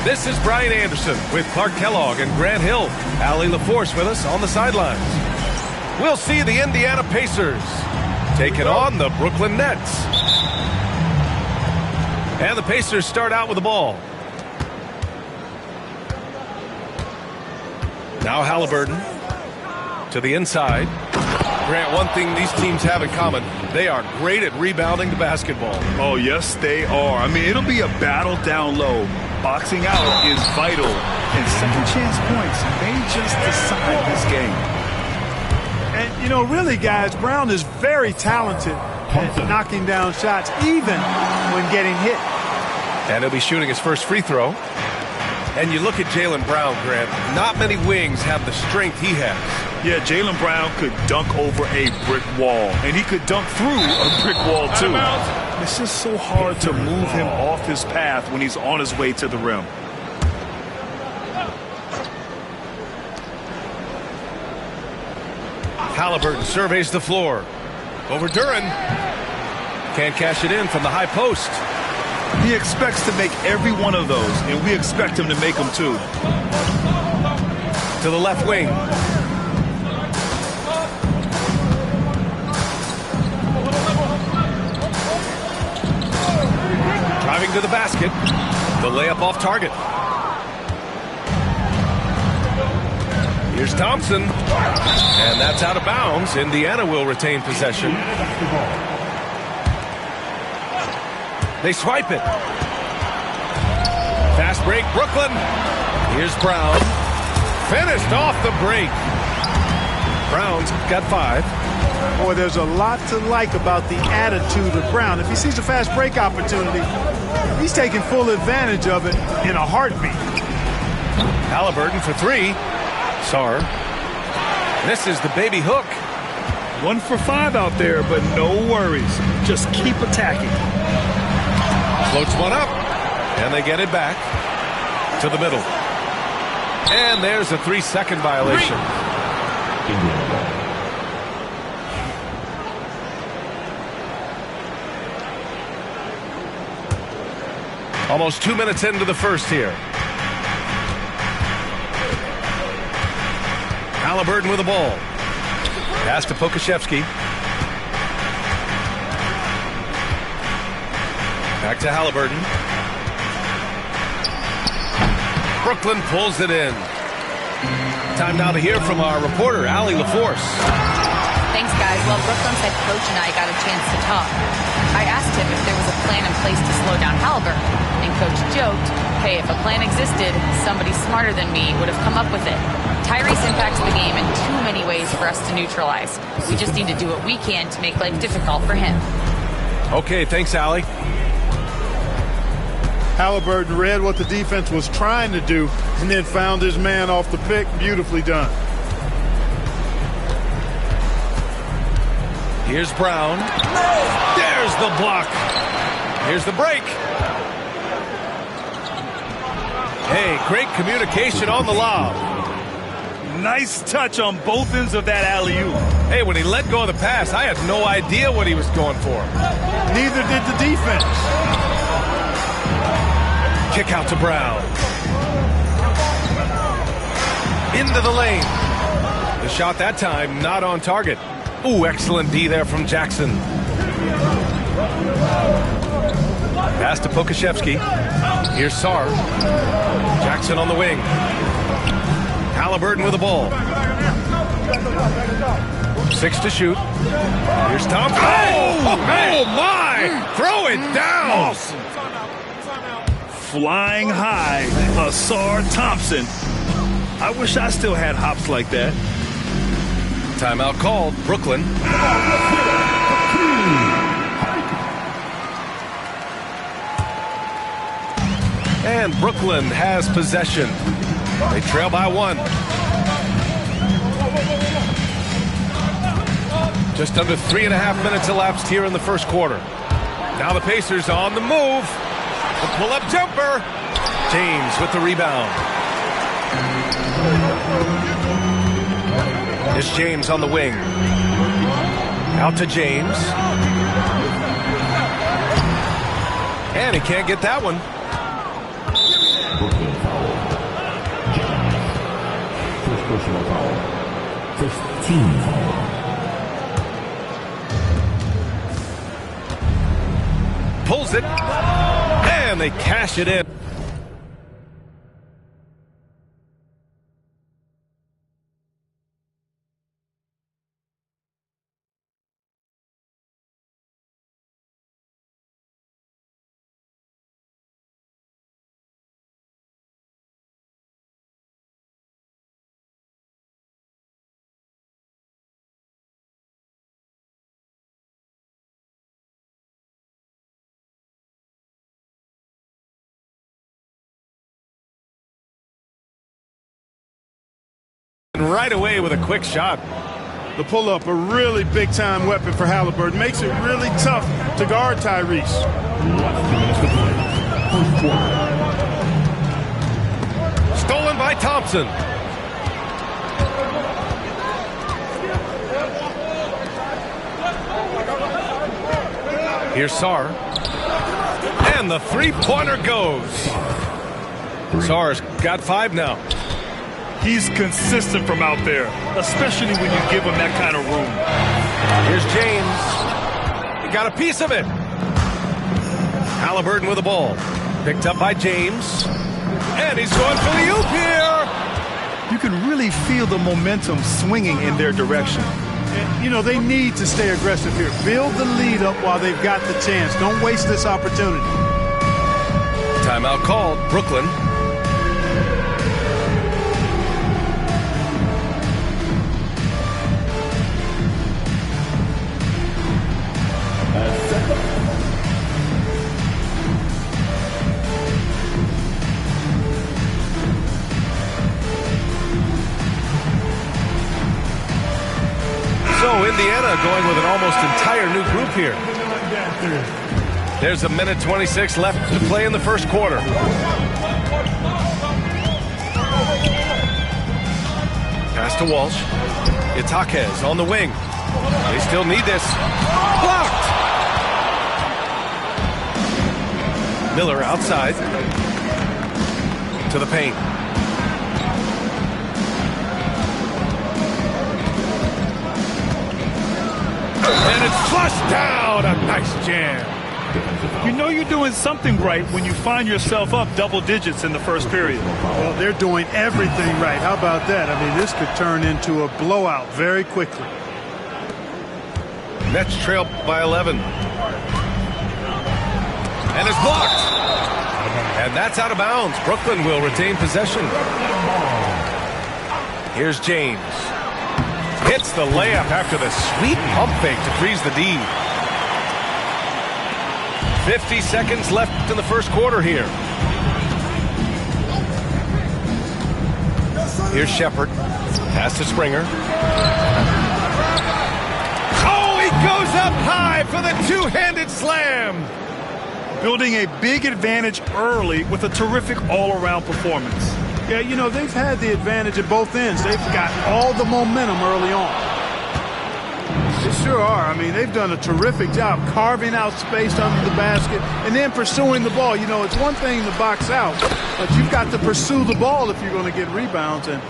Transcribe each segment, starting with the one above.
This is Brian Anderson with Clark Kellogg and Grant Hill. Allie LaForce with us on the sidelines. We'll see the Indiana Pacers taking on the Brooklyn Nets. And the Pacers start out with the ball. Now Halliburton to the inside. Grant, one thing these teams have in common, they are great at rebounding the basketball. Oh, yes, they are. I mean, it'll be a battle down low. Boxing out is vital, and second chance points may just decide this game. And, you know, really, guys, Brown is very talented at knocking down shots, even when getting hit. And he'll be shooting his first free throw. And you look at Jaylen Brown, Grant, not many wings have the strength he has. Yeah, Jaylen Brown could dunk over a brick wall, and he could dunk through a brick wall, too. It's just so hard to move him off his path when he's on his way to the rim. Halliburton surveys the floor. Over Duren. Can't cash it in from the high post. He expects to make every one of those, and we expect him to make them, too. To the left wing. Driving to the basket. The layup off target. Here's Thompson. And that's out of bounds. Indiana will retain possession. They swipe it. Fast break, Brooklyn. Here's Brown. Finished off the break. Brown's got 5. Boy, there's a lot to like about the attitude of Brown. If he sees a fast break opportunity, he's taking full advantage of it in a heartbeat. Halliburton for 3. Sarr. Misses the baby hook. 1 for 5 out there, but no worries. Just keep attacking. Floats one up, and they get it back to the middle. And there's a 3-second violation. Almost 2 minutes into the first here. Halliburton with the ball. Pass to Pokusevski. Back to Halliburton. Brooklyn pulls it in. Time now to hear from our reporter, Allie LaForce. Thanks, guys. Well, Brooklyn's head coach and I got a chance to talk. I asked him if there was a plan in place to slow down Halliburton, and Coach joked, hey, if a plan existed, somebody smarter than me would have come up with it. Tyrese impacts the game in too many ways for us to neutralize. We just need to do what we can to make life difficult for him. Okay, thanks, Allie. Halliburton read what the defense was trying to do and then found his man off the pick. Beautifully done. Here's Brown. There's the block. Here's the break. Hey, great communication on the lob. Nice touch on both ends of that alley-oop. Hey, when he let go of the pass, I had no idea what he was going for. Neither did the defense. Kick out to Brown. Into the lane. The shot that time not on target. Ooh, excellent D there from Jackson. Pass to Pokusevski. Here's Sarr. Jackson on the wing. Halliburton with the ball. 6 to shoot. Here's Thompson. Oh my! Throw it down. Awesome. Flying high, Ausar Thompson. I wish I still had hops like that. Timeout called. Brooklyn. And Brooklyn has possession. They trail by 1. Just under 3.5 minutes elapsed here in the first quarter. Now the Pacers on the move. The pull-up jumper. James with the rebound. Here's James on the wing. Out to James. And he can't get that one. Brooklyn foul. Giants. First personal foul. First team foul. Pulls it, and they cash it in. Right away with a quick shot. The pull-up, a really big-time weapon for Halliburton. Makes it really tough to guard Tyrese. Stolen by Thompson. Here's Sarr. And the three-pointer goes. Sarr's got 5 now. He's consistent from out there, especially when you give him that kind of room. Here's James. He got a piece of it. Halliburton with the ball. Picked up by James. And he's going for the oop here. You can really feel the momentum swinging in their direction. And, you know, they need to stay aggressive here. Build the lead up while they've got the chance. Don't waste this opportunity. Timeout called. Brooklyn. So Indiana going with an almost entire new group here. There's a minute 26 left to play in the first quarter. Pass to Walsh. It's Jaquez on the wing. They still need this. Blocked! Miller outside. To the paint. And it's flushed down. A nice jam. You know you're doing something right when you find yourself up double digits in the first period. Well, they're doing everything right. How about that? I mean, this could turn into a blowout very quickly. Nets trail by 11. And it's blocked. And that's out of bounds. Brooklyn will retain possession. Here's James. Hits the layup after the sweet pump fake to freeze the D. 50 seconds left in the first quarter here. Here's Shepherd. Pass to Springer. Oh, he goes up high for the two-handed slam. Building a big advantage early with a terrific all-around performance. Yeah, you know, they've had the advantage at both ends. They've got all the momentum early on. They sure are. I mean, they've done a terrific job carving out space under the basket and then pursuing the ball. You know, it's one thing to box out, but you've got to pursue the ball if you're going to get rebounds. And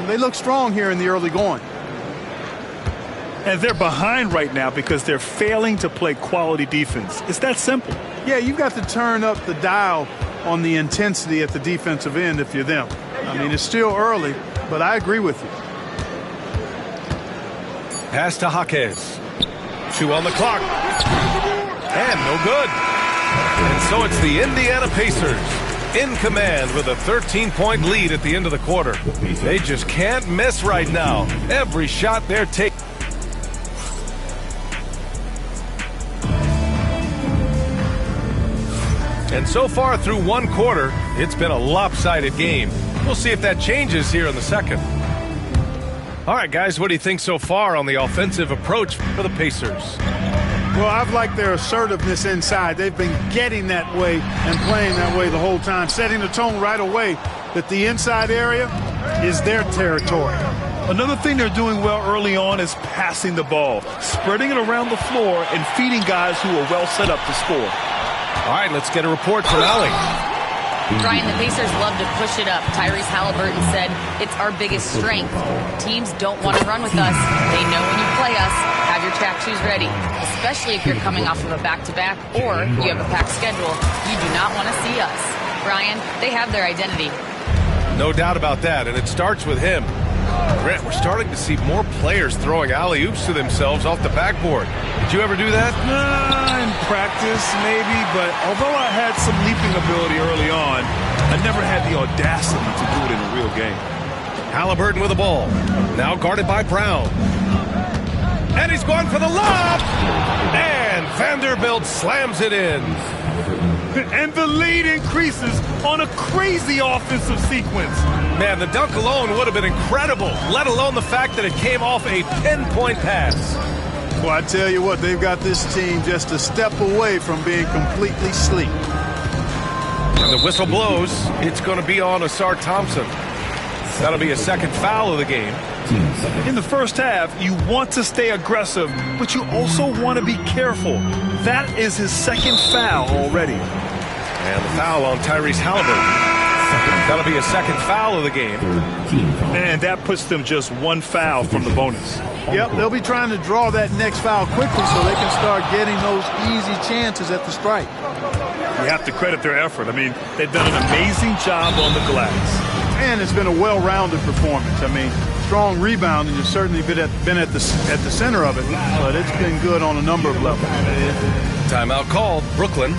they look strong here in the early going. And they're behind right now because they're failing to play quality defense. It's that simple. Yeah, you've got to turn up the dial on the intensity at the defensive end if you're them. I mean, it's still early, but I agree with you. Pass to Jaquez. 2 on the clock. And no good. And so it's the Indiana Pacers in command with a 13-point lead at the end of the quarter. They just can't miss right now. Every shot they're taking. And so far through one quarter, it's been a lopsided game. We'll see if that changes here in the second. All right, guys, what do you think so far on the offensive approach for the Pacers? Well, I've liked their assertiveness inside. They've been getting that way and playing that way the whole time, setting the tone right away that the inside area is their territory. Another thing they're doing well early on is passing the ball, spreading it around the floor and feeding guys who are well set up to score. All right, let's get a report from Allie. Brian, the Pacers love to push it up. Tyrese Halliburton said, "It's our biggest strength. Teams don't want to run with us. They know when you play us, have your track shoes ready, especially if you're coming off of a back-to-back or you have a packed schedule. You do not want to see us." Brian, they have their identity. No doubt about that, and it starts with him. Grant, we're starting to see more players throwing alley-oops to themselves off the backboard. Did you ever do that? In practice, maybe, but although I had some leaping ability early on, I never had the audacity to do it in a real game. Halliburton with the ball. Now guarded by Brown. And he's going for the lob! And Vanderbilt slams it in. And the lead increases on a crazy offensive sequence. Man, the dunk alone would have been incredible, let alone the fact that it came off a pinpoint pass. Well, I tell you what, they've got this team just a step away from being completely sleek. And the whistle blows. It's going to be on Asar Thompson. That'll be a second foul of the game. In the first half, you want to stay aggressive, but you also want to be careful. That is his second foul already. And the foul on Tyrese Halliburton. That'll be a second foul of the game. And that puts them just one foul from the bonus. Yep, they'll be trying to draw that next foul quickly so they can start getting those easy chances at the strike. You have to credit their effort. I mean, they've done an amazing job on the glass. And it's been a well-rounded performance. I mean, strong rebounding has certainly been at the center of it, but it's been good on a number of levels. Timeout called, Brooklyn.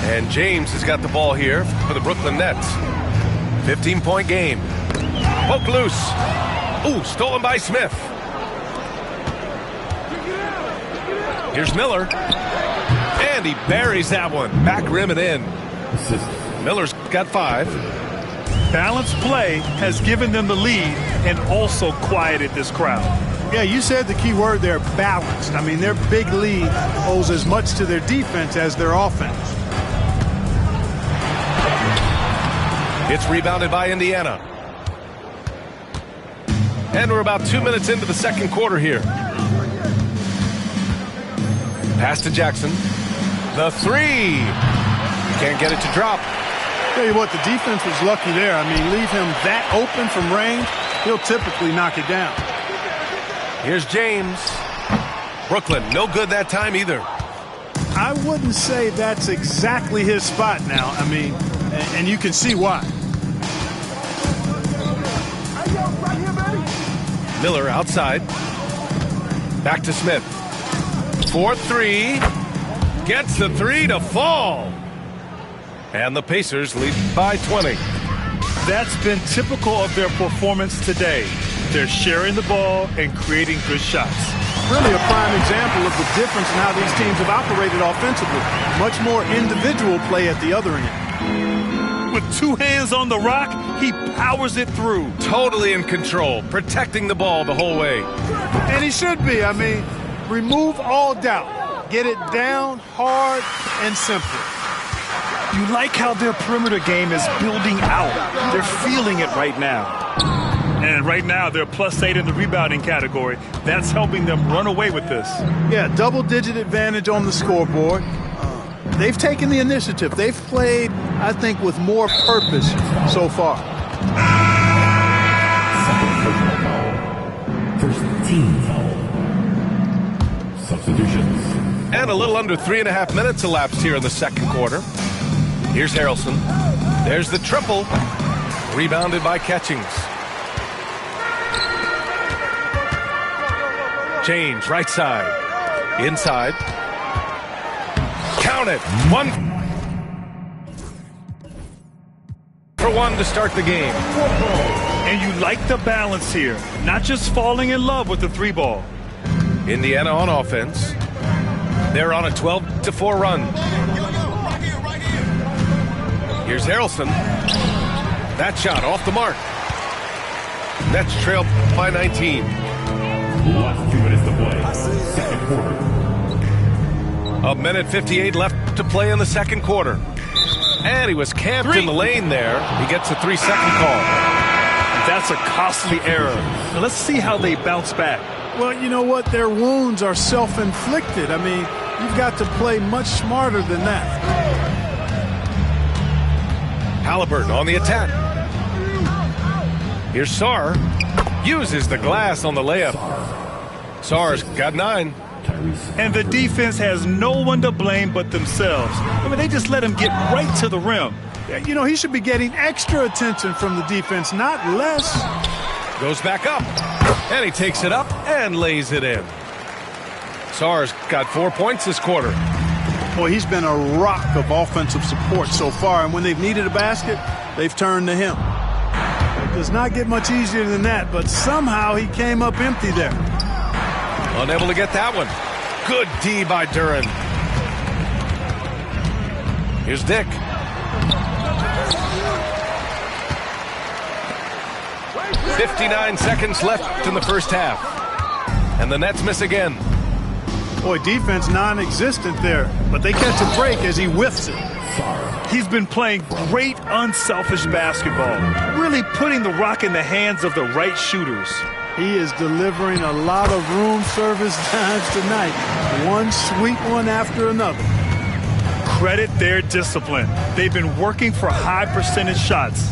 And James has got the ball here for the Brooklyn Nets. 15-point game. Poke loose. Ooh, stolen by Smith. Here's Miller. And he buries that one. Back rim and in. Miller's got 5. Balanced play has given them the lead and also quieted this crowd. Yeah, you said the key word there, balanced. I mean, their big lead owes as much to their defense as their offense. It's rebounded by Indiana. And we're about 2 minutes into the second quarter here. Pass to Jackson. The 3. Can't get it to drop. Tell you what, the defense was lucky there. I mean, leave him that open from range, he'll typically knock it down. Here's James. Brooklyn, no good that time either. I wouldn't say that's exactly his spot now. I mean, and you can see why. Miller outside. Back to Smith. 4-3. Gets the 3 to fall. And the Pacers lead by 20. That's been typical of their performance today. They're sharing the ball and creating good shots. Really a prime example of the difference in how these teams have operated offensively. Much more individual play at the other end. With 2 hands on the rock, he powers it through. Totally in control, protecting the ball the whole way. And he should be. I mean, remove all doubt. Get it down, hard, and simple. You like how their perimeter game is building out. They're feeling it right now. And right now, they're +8 in the rebounding category. That's helping them run away with this. Yeah, double-digit advantage on the scoreboard. They've taken the initiative. They've played, I think, with more purpose so far. First team foul. Substitutions. And a little under 3.5 minutes elapsed here in the second quarter. Here's Harrelson. There's the triple. Rebounded by Catchings. James, right side. Inside. Count it. 1 for 1 to start the game. And you like the balance here. Not just falling in love with the 3-ball. Indiana on offense. They're on a 12-4 run. Here's Harrelson. That shot off the mark. Nets trail by 19. Last 2 minutes to play. Second quarter. A minute 58 left to play in the second quarter. And he was camped in the lane there. He gets a 3-second call. That's a costly error. Now let's see how they bounce back. Well, you know what? Their wounds are self-inflicted. I mean, you've got to play much smarter than that. Halliburton on the attack. Here's Sarr. Uses the glass on the layup. Sarr's got 9. And the defense has no one to blame but themselves. I mean, they just let him get right to the rim. You know, he should be getting extra attention from the defense, not less. Goes back up. And he takes it up and lays it in. Sarr's got 4 points this quarter. Boy, he's been a rock of offensive support so far, and when they've needed a basket, they've turned to him. It does not get much easier than that, but somehow he came up empty there. Unable to get that one. Good D by Duren. Here's Dick. "59 seconds left in the first half. And the Nets miss again. Boy, defense non-existent there, but they catch a break as he whiffs it. He's been playing great unselfish basketball, really putting the rock in the hands of the right shooters. He is delivering a lot of room service times tonight. One sweet one after another. Credit their discipline. They've been working for high percentage shots.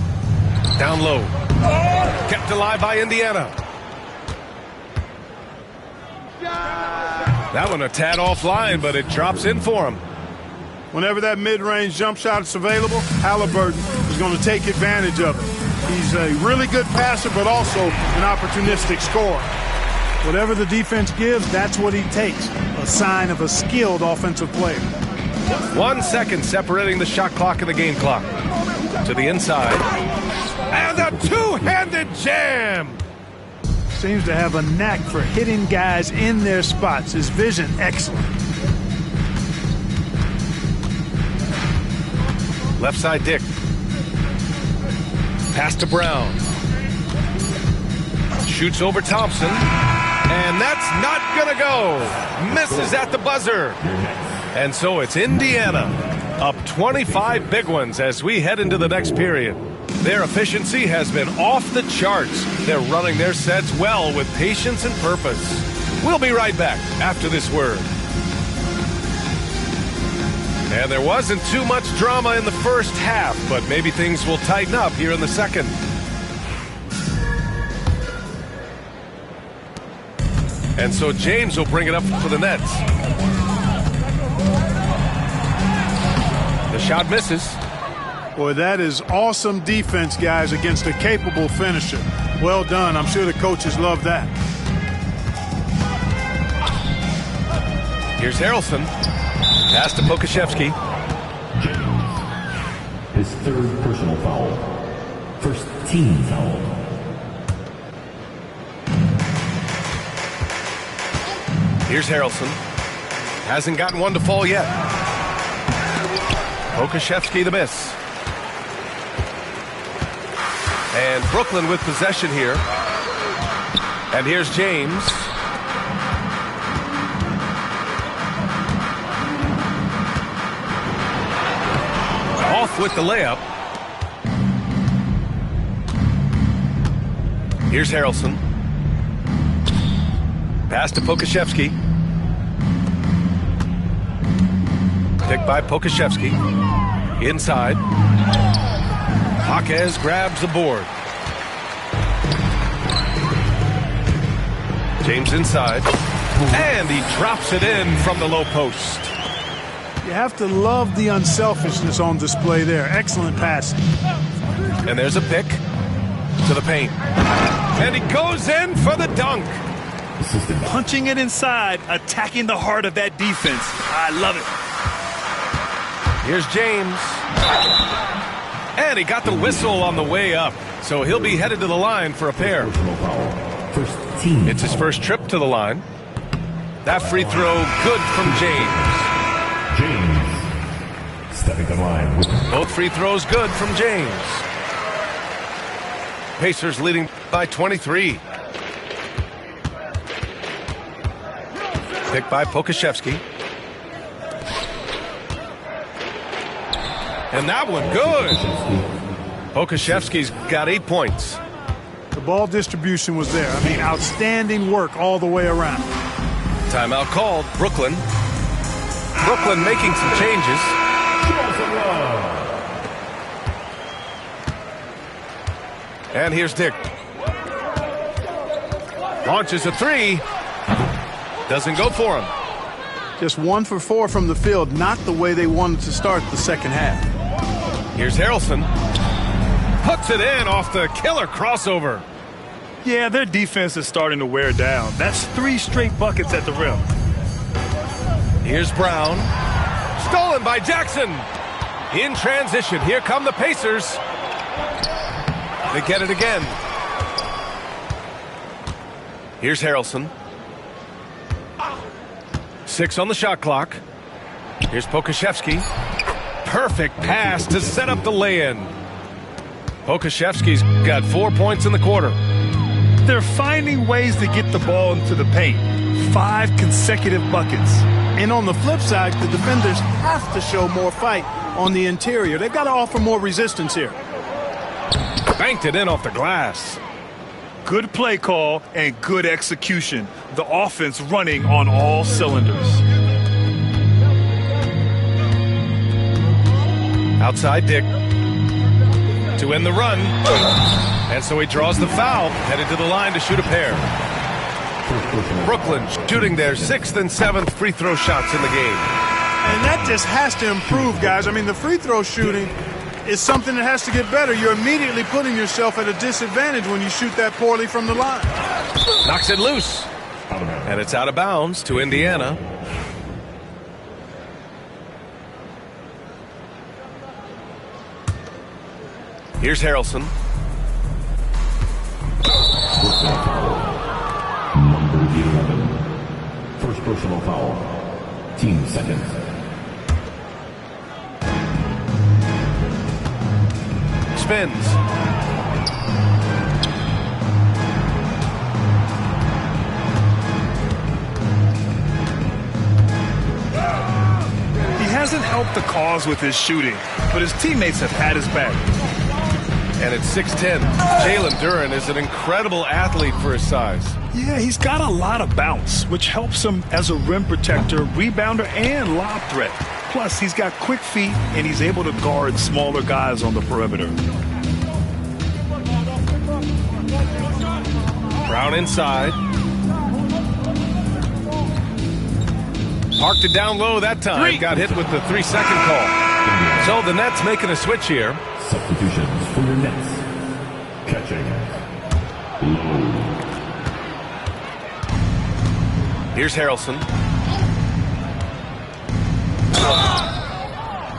Down low. Kept alive by Indiana. That one a tad offline, but it drops in for him. Whenever that mid-range jump shot is available, Halliburton is going to take advantage of it. He's a really good passer, but also an opportunistic scorer. Whatever the defense gives, that's what he takes. A sign of a skilled offensive player. 1 second separating the shot clock and the game clock. To the inside. And a two-handed jam! Seems to have a knack for hitting guys in their spots. His vision, excellent. Left side, Dick. Pass to Brown. Shoots over Thompson. And that's not gonna go. Misses at the buzzer. And so it's Indiana up 25 big ones as we head into the next period. Their efficiency has been off the charts. They're running their sets well with patience and purpose. We'll be right back after this word. And there wasn't too much drama in the first half, but maybe things will tighten up here in the second. And so James will bring it up for the Nets. The shot misses. Boy, that is awesome defense, guys, against a capable finisher. Well done. I'm sure the coaches love that. Here's Harrelson. Pass to Pokusevski. His third personal foul. First team foul. Here's Harrelson. Hasn't gotten one to fall yet. Pokusevski the miss. And Brooklyn with possession here. And here's James. Off with the layup. Here's Harrelson. Pass to Pokusevski. Picked by Pokusevski. Inside. Jaquez grabs the board. James inside. And he drops it in from the low post. You have to love the unselfishness on display there. Excellent passing. And there's a pick to the paint. And he goes in for the dunk. Punching it inside, attacking the heart of that defense. I love it. Here's James. And he got the whistle on the way up. So he'll be headed to the line for a pair. First team. It's his first trip to the line. That free throw good from James. James stepping the line. Both free throws good from James. Pacers leading by 23. Picked by Pokusevski. And that one good. Pokusevski's got 8 points. The ball distribution was there. I mean, outstanding work all the way around. Timeout called. Brooklyn. Brooklyn making some changes. And here's Dick. Launches a three. Doesn't go for him. Just 1 for 4 from the field. Not the way they wanted to start the second half. Here's Harrelson. Puts it in off the killer crossover. Yeah, their defense is starting to wear down. That's 3 straight buckets at the rim. Here's Brown. Stolen by Jackson. In transition. Here come the Pacers. They get it again. Here's Harrelson. 6 on the shot clock. Here's Pokusevski. Perfect pass to set up the lay-in. Pokusevski's got 4 points in the quarter. They're finding ways to get the ball into the paint. 5 consecutive buckets. And on the flip side, the defenders have to show more fight on the interior. They've got to offer more resistance here. Banked it in off the glass. Good play call and good execution. The offense running on all cylinders. Outside Dick. To end the run. And so he draws the foul. Headed to the line to shoot a pair. Brooklyn shooting their 6th and 7th free throw shots in the game. And that just has to improve, guys. I mean, the free throw shooting is something that has to get better. You're immediately putting yourself at a disadvantage when you shoot that poorly from the line. Knocks it loose. And it's out of bounds to Indiana. Here's Harrelson. Number 11. First personal foul. Team seconds. Spins. He hasn't helped the cause with his shooting, but his teammates have had his back. And it's 6'10". Jalen Duren is an incredible athlete for his size. Yeah, he's got a lot of bounce, which helps him as a rim protector, rebounder, and lob threat. Plus, he's got quick feet, and he's able to guard smaller guys on the perimeter. Brown inside. Parked it down low that time. Got hit with the 3-second call. So the Nets making a switch here. Substitutions for your Nets. Catching. Low. Here's Harrelson.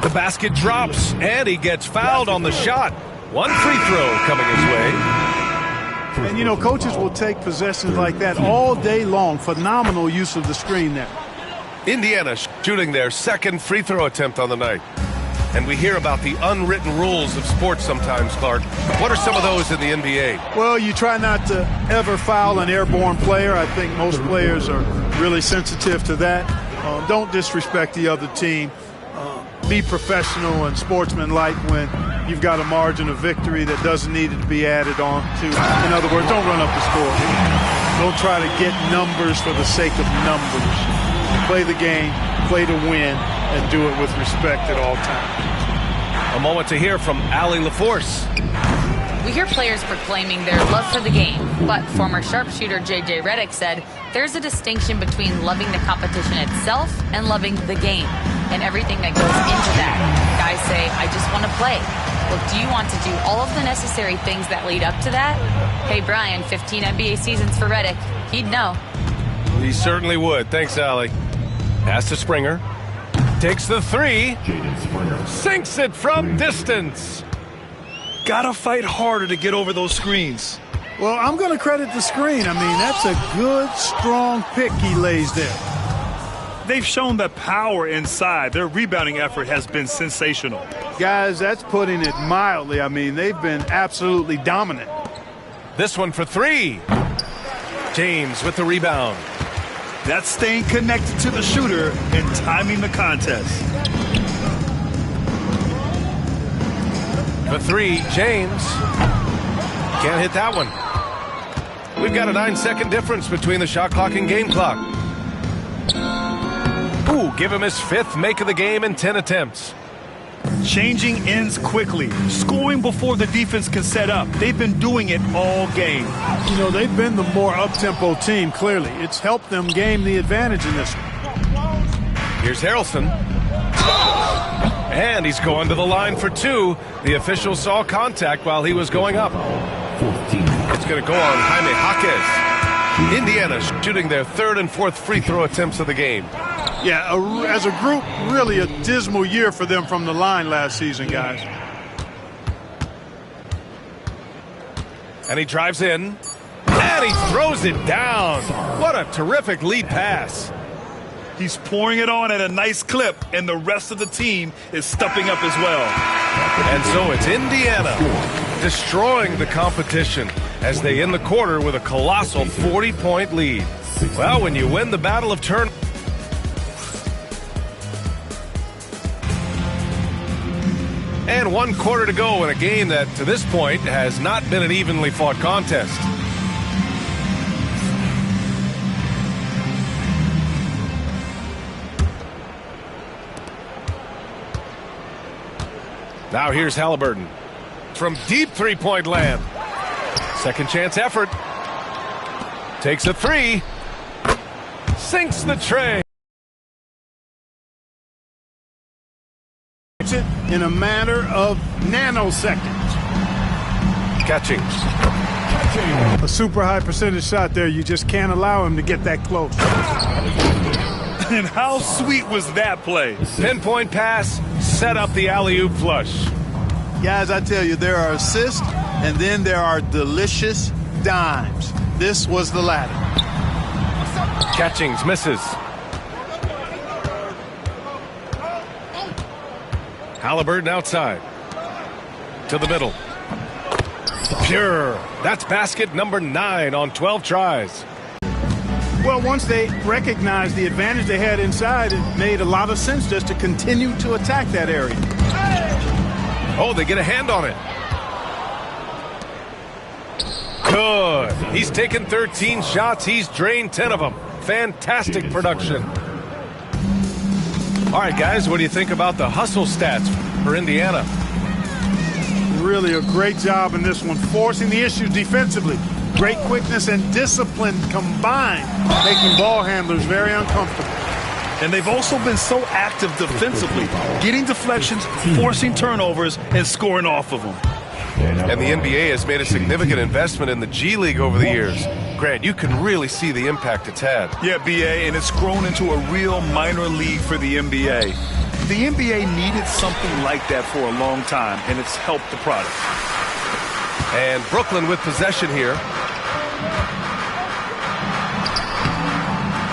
The basket drops, and he gets fouled on the shot. 1 free throw coming his way. And, you know, coaches will take possessions like that all day long. Phenomenal use of the screen there. Indiana shooting their 2nd free throw attempt on the night. And we hear about the unwritten rules of sports sometimes, Clark. What are some of those in the NBA? Well, you try not to ever foul an airborne player. I think most players are really sensitive to that. Don't disrespect the other team. Be professional and sportsmanlike when you've got a margin of victory that doesn't need to be added on to. In other words, don't run up the score. Don't try to get numbers for the sake of numbers. Play the game, play to win, and do it with respect at all times. A moment to hear from Allie LaForce. We hear players proclaiming their love for the game, but former sharpshooter J.J. Redick said there's a distinction between loving the competition itself and loving the game and everything that goes into that. Guys say, I just want to play. Well, do you want to do all of the necessary things that lead up to that? Hey, Brian, 15 NBA seasons for Redick. He'd know. He certainly would. Thanks, Allie. Pass to Springer. Takes the 3. Jaden Springer. Sinks it from distance. Gotta fight harder to get over those screens. Well, I'm going to credit the screen. I mean, that's a good, strong pick he lays there. They've shown that power inside. Their rebounding effort has been sensational. Guys, that's putting it mildly. I mean, they've been absolutely dominant. This one for three. James with the rebound. That's staying connected to the shooter and timing the contest. For three, James. Can't hit that one. We've got a 9-second difference between the shot clock and game clock. Ooh, give him his 5th make of the game in 10 attempts. Changing ends quickly, scoring before the defense can set up. They've been doing it all game. You know, they've been the more up-tempo team, clearly. It's helped them gain the advantage in this one. Here's Harrelson. And he's going to the line for 2. The official saw contact while he was going up. 14. It's going to go on Jaime Jaquez. Indiana shooting their 3rd and 4th free throw attempts of the game. Yeah, as a group, really a dismal year for them from the line last season, guys. And he drives in. And he throws it down. What a terrific lead pass. He's pouring it on at a nice clip, and the rest of the team is stepping up as well. And so it's Indiana destroying the competition as they end the quarter with a colossal 40-point lead. Well, when you win the battle of turn... And 1 quarter to go in a game that, to this point, has not been an evenly fought contest. Now here's Halliburton from deep three-point land. Second chance effort. Takes a 3. Sinks the tray. In a matter of nanoseconds. Catchings. A super high percentage shot there. You just can't allow him to get that close. And how sweet was that play? Pinpoint pass, set up the alley-oop flush. Guys, I tell you, there are assists, and then there are delicious dimes. This was the latter. Catchings misses. Halliburton outside. To the middle. Pure. That's basket number 9 on 12 tries. Well, once they recognized the advantage they had inside, it made a lot of sense just to continue to attack that area. Oh, they get a hand on it. Good. He's taken 13 shots. He's drained 10 of them. Fantastic production. All right, guys, what do you think about the hustle stats for Indiana? Really a great job in this one, forcing the issues defensively. Great quickness and discipline combined, making ball handlers very uncomfortable. And they've also been so active defensively, getting deflections, forcing turnovers, and scoring off of them. And the NBA has made a significant investment in the G League over the years. Grant, you can really see the impact it's had. Yeah, BA, and it's grown into a real minor league for the NBA. The NBA needed something like that for a long time, and it's helped the product. And Brooklyn with possession here.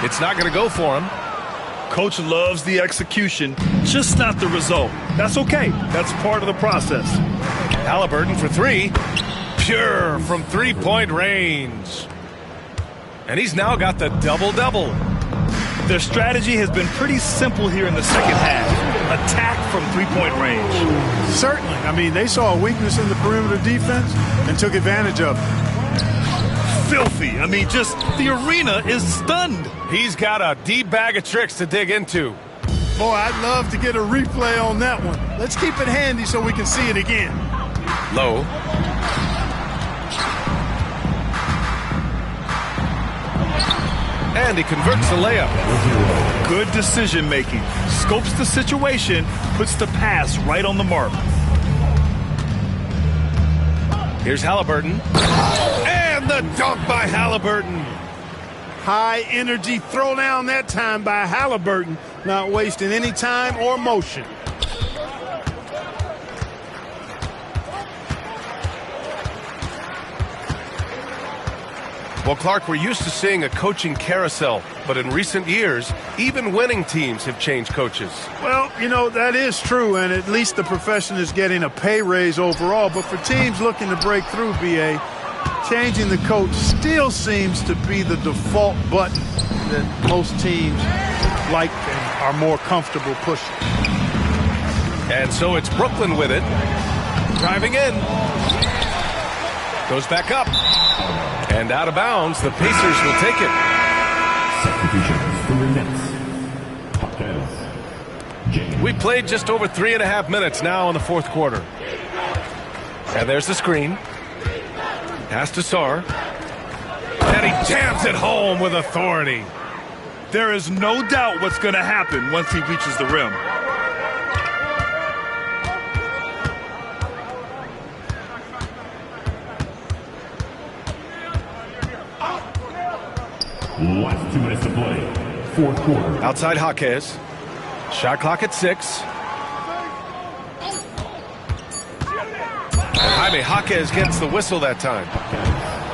It's not going to go for him. Coach loves the execution, just not the result. That's okay. That's part of the process. Halliburton for 3. Pure from three-point range. And he's now got the double-double. Their strategy has been pretty simple here in the second half. Attack from three-point range. Certainly. I mean, they saw a weakness in the perimeter defense and took advantage of it. Filthy. I mean, just the arena is stunned. He's got a deep bag of tricks to dig into. Boy, I'd love to get a replay on that one. Let's keep it handy so we can see it again. Low. And he converts the layup. Good decision making. Scopes the situation, puts the pass right on the mark. Here's Halliburton. And the dunk by Halliburton. High energy throwdown that time by Halliburton, not wasting any time or motion. Well, Clark, we're used to seeing a coaching carousel, but in recent years, even winning teams have changed coaches. Well, you know, that is true, and at least the profession is getting a pay raise overall. But for teams looking to break through, BA, Changing the coach still seems to be the default button that most teams like and are more comfortable pushing. And so it's Brooklyn with it. Driving in. Goes back up. And out of bounds. The Pacers will take it. Substitutions for the Nets. James. We played just over 3.5 minutes now in the fourth quarter. And there's the screen. Pass to Sarr. And he jams it home with authority. There is no doubt what's going to happen once he reaches the rim. Last 2 minutes to play. Fourth quarter. Outside Jaquez. Shot clock at 6. And Jaime Jaquez gets the whistle that time.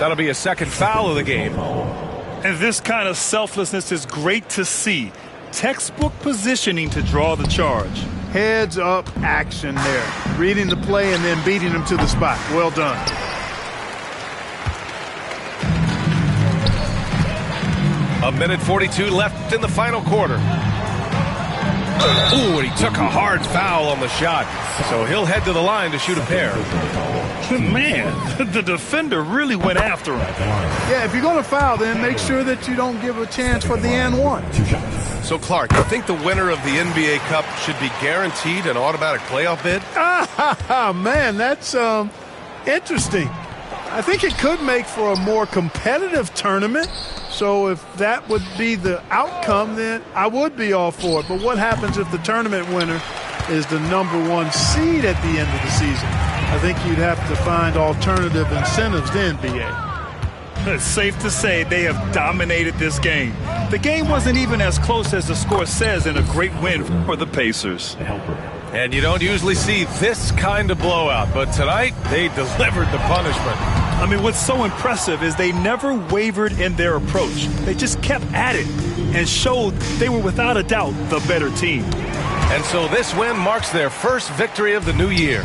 That'll be a second foul of the game. And this kind of selflessness is great to see. Textbook positioning to draw the charge. Heads up action there. Reading the play and then beating him to the spot. Well done. A minute 42 left in the final quarter. Ooh, and he took a hard foul on the shot. So he'll head to the line to shoot a pair. Man, the defender really went after him. Yeah, if you're going to foul, then make sure that you don't give a chance for the and one. 2 shots. So, Clark, you think the winner of the NBA Cup should be guaranteed an automatic playoff bid? Man, that's interesting. I think it could make for a more competitive tournament. So if that would be the outcome, then I would be all for it. But what happens if the tournament winner is the #1 seed at the end of the season? I think you'd have to find alternative incentives to NBA. It's safe to say they have dominated this game. The game wasn't even as close as the score says in a great win for the Pacers. The helper. And you don't usually see this kind of blowout, but tonight they delivered the punishment. I mean, what's so impressive is they never wavered in their approach. They just kept at it and showed they were without a doubt the better team. And so this win marks their first victory of the new year.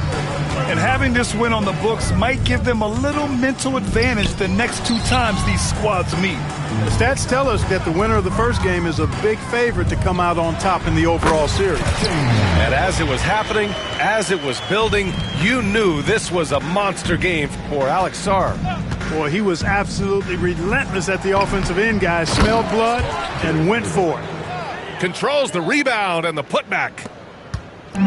And having this win on the books might give them a little mental advantage the next 2 times these squads meet. The stats tell us that the winner of the first game is a big favorite to come out on top in the overall series. And as it was happening, as it was building, you knew this was a monster game for Alex Sarr. Boy, he was absolutely relentless at the offensive end, guys. Smelled blood and went for it. Controls the rebound and the putback.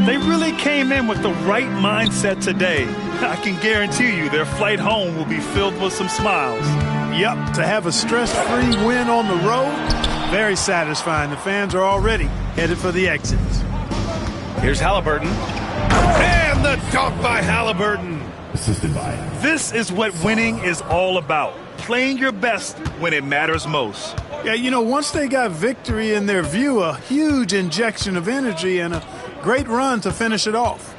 They really came in with the right mindset today. I can guarantee you their flight home will be filled with some smiles. Yep, to have a stress-free win on the road, very satisfying. The fans are already headed for the exits. Here's Halliburton. And the dunk by Halliburton. Assisted by. This is what winning is all about. Playing your best when it matters most. Yeah, you know, once they got victory in their view, a huge injection of energy and a great run to finish it off.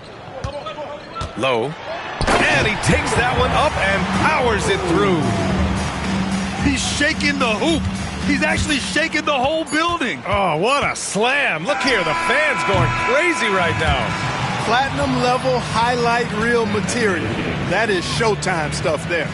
Low. And he takes that one up and powers it through. He's shaking the hoop. He's actually shaking the whole building. Oh, what a slam. Look here, the fans going crazy right now. Platinum level highlight reel material. That is Showtime stuff there.